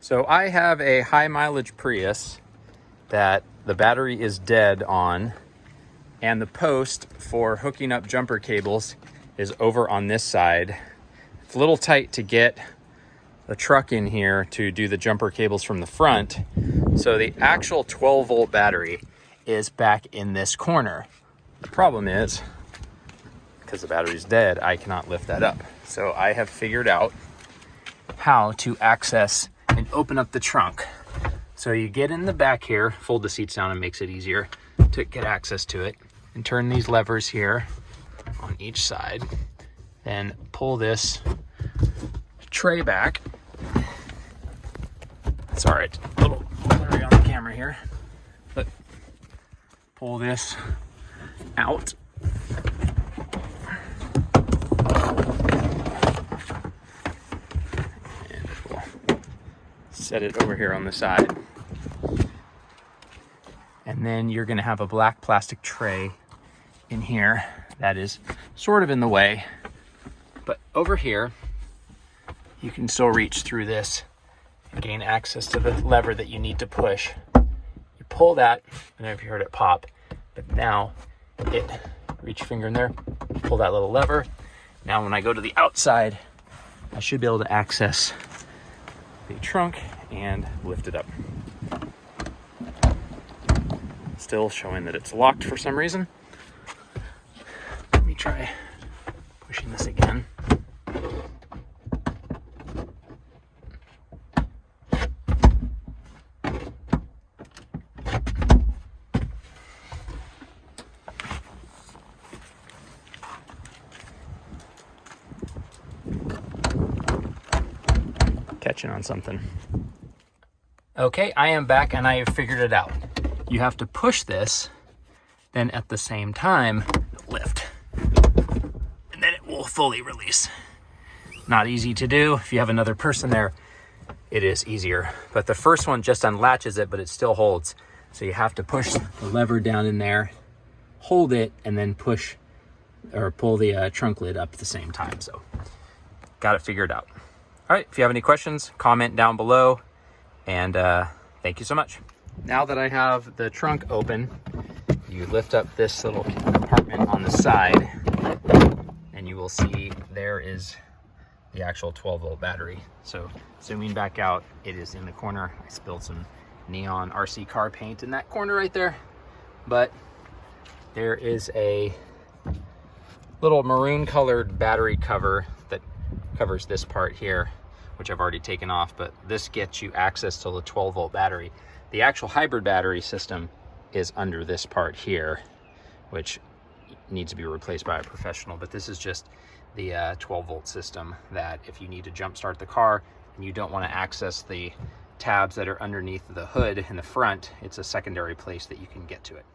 So I have a high mileage Prius that the battery is dead on, and the post for hooking up jumper cables is over on this side. It's a little tight to get the truck in here to do the jumper cables from the front. So the actual 12 volt battery is back in this corner. The problem is, because the battery's dead, I cannot lift that up. So I have figured out how to access and open up the trunk. So you get in the back here, fold the seats down, and makes it easier to get access to it, and turn these levers here on each side. Then pull this tray back. Sorry, it's a little blurry on the camera here, but pull this out. And we'll set it over here on the side. And then you're gonna have a black plastic tray in here that is sort of in the way. But over here, you can still reach through this and gain access to the lever that you need to push. You pull that, I don't know if you heard it pop, but now reach your finger in there, pull that little lever. Now when I go to the outside, I should be able to access the trunk and lift it up. Still showing that it's locked for some reason. Let me try pushing this again. Catching on something. Okay, I am back and I have figured it out. You have to push this, then at the same time, lift. And then it will fully release. Not easy to do. If you have another person there, it is easier. But the first one just unlatches it, but it still holds. So you have to push the lever down in there, hold it, and then push or pull the trunk lid up at the same time. So got it figured out. All right, if you have any questions, comment down below, and thank you so much. Now that I have the trunk open, you lift up this little compartment on the side, and you will see there is the actual 12 volt battery. So zooming back out, it is in the corner. I spilled some neon RC car paint in that corner right there, but there is a little maroon colored battery cover that covers this part here, which I've already taken off, but this gets you access to the 12 volt battery. The actual hybrid battery system is under this part here, which needs to be replaced by a professional, but this is just the 12 volt system that if you need to jump start the car and you don't want to access the tabs that are underneath the hood in the front, it's a secondary place that you can get to it.